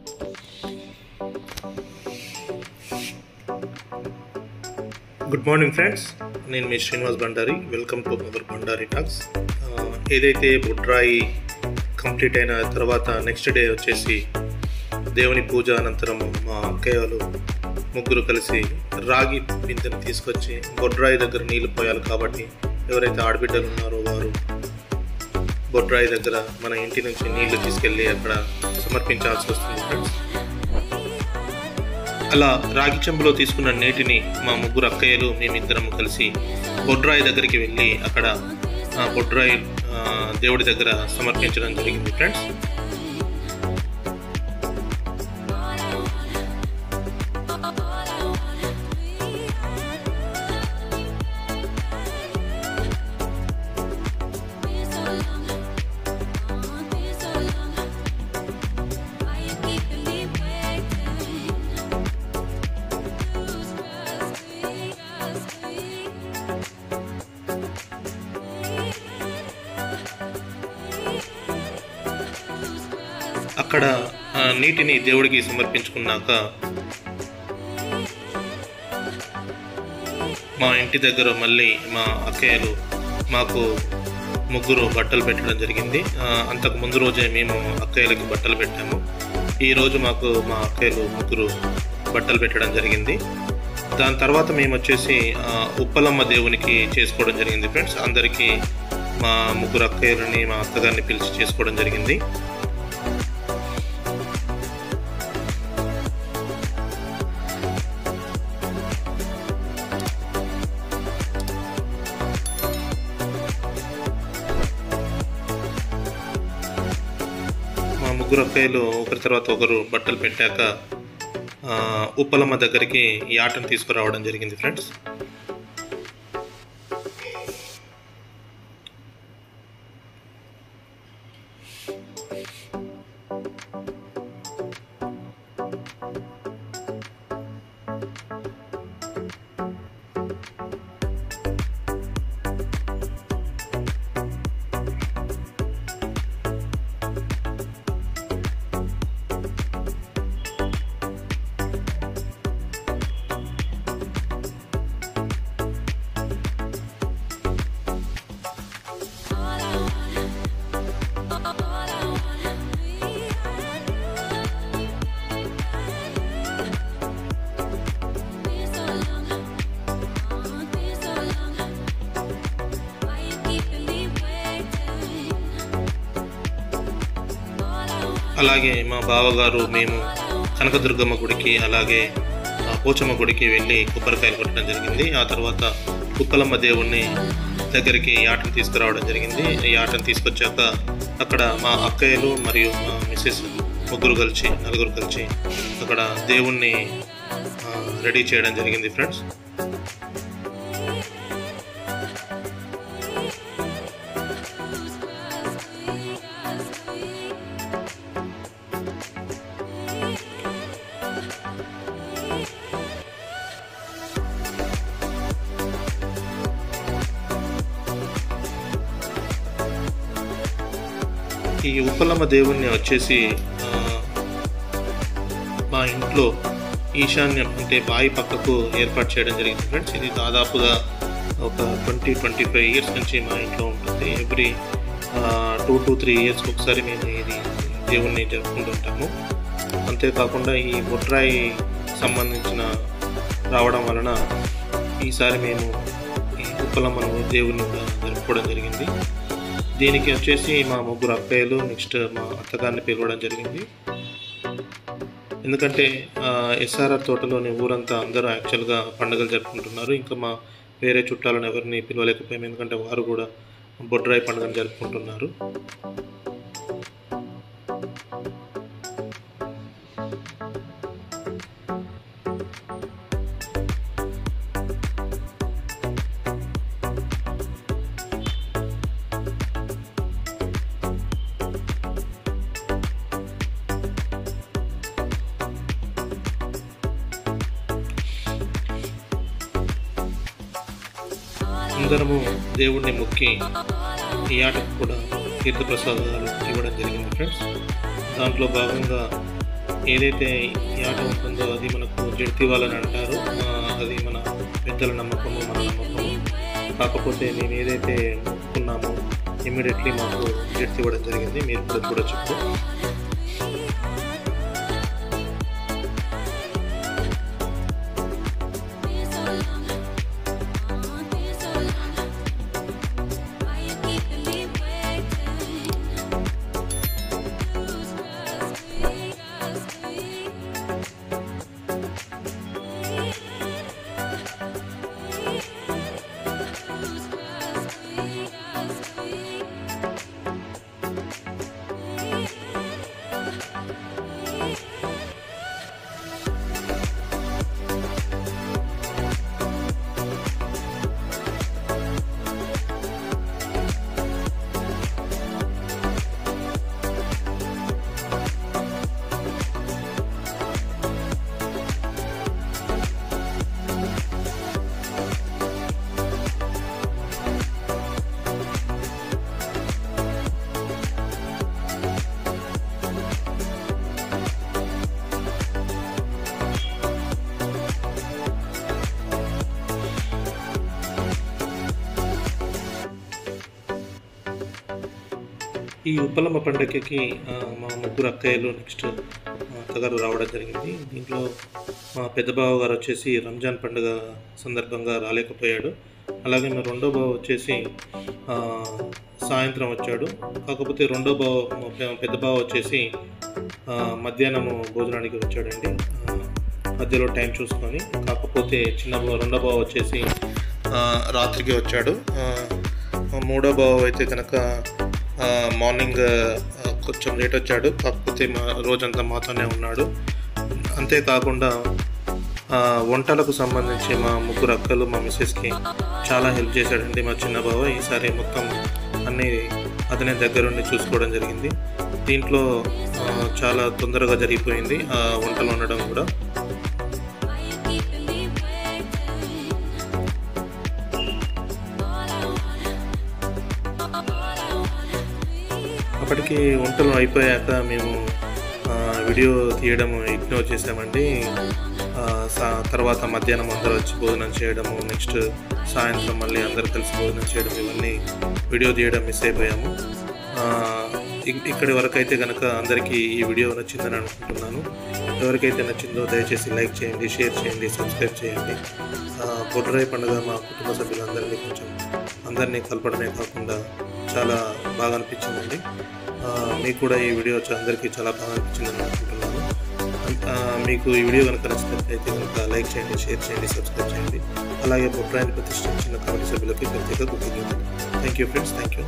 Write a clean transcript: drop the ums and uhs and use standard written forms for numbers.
Good morning friends, నేను మీ Srinivas Bandari. Welcome to our Bandari talks. ఏదైతే బొడ్రాయి కంప్లీట్ అయిన తర్వాత నెక్స్ట్ డే వచ్చేసి దేవుని పూజ అనంతరం మా అక్కయ్యలు ముగ్గురు కలిసి రాగి బిందెను తీసుకొచ్చి బొడ్రాయి దగ్గర నీళ్లు పోయాలి కాబట్టి ఎవరైతే ఆడబిడ్డలు ఉన్నారో వారు బొడ్రాయి దగ్గర మన ఇంటి నుంచి నీళ్లు తీసుకెళ్ళి అక్కడ సమర్పించాల్సి వస్తుంది ఫ్రెండ్స్. అలా రాగి చెంబులో తీసుకున్న నీటిని మా ముగ్గురు అక్కయ్యలు మేమిద్దరం కలిసి బొడ్రాయి దగ్గరికి వెళ్ళి అక్కడ బొడ్రాయి దేవుడి దగ్గర సమర్పించడం జరిగింది ఫ్రెండ్స్. అక్కడ నీటిని దేవుడికి సమర్పించుకున్నాక మా ఇంటి దగ్గర మళ్ళీ మా అక్కయ్యలు మాకు ముగ్గురు బట్టలు పెట్టడం జరిగింది. అంతకు ముందు రోజే మేము అక్కయ్యలకి బట్టలు పెట్టాము. ఈరోజు మాకు మా అక్కయ్యలు ముగ్గురు బట్టలు పెట్టడం జరిగింది. దాని తర్వాత మేము వచ్చేసి ఉప్పలమ్మ దేవునికి చేసుకోవడం జరిగింది ఫ్రెండ్స్. అందరికీ మా ముగ్గురు అక్కయ్యలని మా అత్తగారిని పిలిచి చేసుకోవడం జరిగింది. ముగ్గురు అక్కయ్యలు ఒకరి తర్వాత ఒకరు బట్టలు పెట్టాక ఉప్పలమ్మ దగ్గరికి ఈ ఆటను తీసుకురావడం జరిగింది ఫ్రెండ్స్. అలాగే మా బావగారు మేము కనకదుర్గమ్మ గుడికి అలాగే పోచమ్మ గుడికి వెళ్ళి కొబ్బరికాయలు కొట్టడం జరిగింది. ఆ తర్వాత ఉప్పలమ్మ దేవుణ్ణి దగ్గరికి ఈ ఆటను తీసుకురావడం జరిగింది. ఈ ఆటను తీసుకొచ్చాక అక్కడ మా అక్కయ్యలు మరియు మా మిస్సెస్ నలుగురు కలిసి అక్కడ దేవుణ్ణి రెడీ చేయడం జరిగింది ఫ్రెండ్స్. ఈ ఉప్పలమ్మ దేవుణ్ణి వచ్చేసి మా ఇంట్లో ఈశాన్యం అంటే బావి పక్కకు ఏర్పాటు చేయడం జరిగింది ఫ్రెండ్స్. ఇది దాదాపుగా ఒక 20-25 ఇయర్స్ నుంచి మా ఇంట్లో ఉంటుంది. ఎవ్రీ 2 to 3 ఇయర్స్కి ఒకసారి మేము ఇది దేవుణ్ణి జరుపుకుంటుంటాము. అంతేకాకుండా ఈ బొడ్రాయి సంబంధించిన రావడం వలన ఈసారి మేము ఈ ఉప్పలమ్మను దేవుణ్ణి జరుపుకోవడం జరిగింది. దీనికి వచ్చేసి మా ముగ్గురు అక్కయ్యలు నెక్స్ట్ మా అత్తగారిని పిలవడం జరిగింది. ఎందుకంటే ఎస్ఆర్ఆర్ తోటలోని ఊరంతా అందరూ యాక్చువల్గా పండుగలు జరుపుకుంటున్నారు. ఇంకా మా వేరే చుట్టాలను ఎవరిని పిలవలేకపోయాము, ఎందుకంటే వారు కూడా బొడ్రాయి పండుగను జరుపుకుంటున్నారు. అందరము దేవుణ్ణి మొక్కి ఈ ఆటకు కూడా తీర్థప్రసాదాలు ఇవ్వడం జరిగింది ఫ్రెండ్స్. దాంట్లో భాగంగా ఏదైతే ఈ ఆట ఉంటుందో అది మనకు జడితివ్వాలని అంటారు. అది మన పెద్దల నమ్మకము, మన నమ్మకము. కాకపోతే మేము ఏదైతే మొక్కుకున్నామో ఇమ్మీడియట్లీ మాకు జడితివ్వడం జరిగింది. మీరు కూడా చూడొచ్చు ఇప్పుడు. ఈ ఉప్పలమ్మ పండుగకి మా ముగ్గురు అక్కయ్యలు నెక్స్ట్ అత్తగారు రావడం జరిగింది. దీంట్లో మా పెద్ద బావ గారు వచ్చేసి రంజాన్ పండుగ సందర్భంగా రాలేకపోయాడు. అలాగే మా రెండో బావ వచ్చేసి సాయంత్రం వచ్చాడు. కాకపోతే పెద్ద బావ వచ్చేసి మధ్యాహ్నము భోజనానికి వచ్చాడండి, మధ్యలో టైం చూసుకొని. కాకపోతే రెండో బావ వచ్చేసి రాత్రికి వచ్చాడు. మూడో బావ అయితే కనుక మార్నింగ్ కొంచెం లేట్ వచ్చాడు. కాకపోతే రోజంతా మాతోనే ఉన్నాడు. అంతేకాకుండా వంటలకు సంబంధించి మా ముగ్గురు అక్కలు మా మిస్సెస్కి చాలా హెల్ప్ చేశాడండి మా చిన్న బావ. ఈసారి మొత్తం అన్నీ అతనే దగ్గరుండి చూసుకోవడం జరిగింది. దీంట్లో చాలా తొందరగా జరిగిపోయింది వంటలు వండడం కూడా. అప్పటికి వంటలు అయిపోయాక మేము వీడియో తీయడం ఇగ్నోర్ చేసామండి. తర్వాత మధ్యాహ్నం అందరూ వచ్చి భోజనం చేయడము, నెక్స్ట్ సాయంత్రం మళ్ళీ అందరూ కలిసి భోజనం చేయడం, ఇవన్నీ వీడియో తీయడం మిస్ అయిపోయాము. ఇక్కడి వరకు అయితే కనుక అందరికీ ఈ వీడియో నచ్చిందని అనుకుంటున్నాను. ఎవరికైతే నచ్చిందో దయచేసి లైక్ చేయండి, షేర్ చేయండి, సబ్స్క్రైబ్ చేయండి. బొడ్రాయి పండుగ మా కుటుంబ సభ్యులందరినీ అందరినీ కలపడమే కాకుండా చాలా బాగా అనిపించిందండి. మీకు కూడా ఈ వీడియో అందరికీ చాలా బాగా అనిపించిందని అనుకుంటున్నాను. మీకు ఈ వీడియో కనుక నచ్చినట్లయితే కనుక లైక్ చేయండి, షేర్ చేయండి, సబ్స్క్రైబ్ చేయండి. అలాగే బొడ్రాయిని ప్రతిష్ఠించిన కమిటీ సభ్యులకి ప్రత్యేక కృతజ్ఞతలు. Thank you friends, thank you.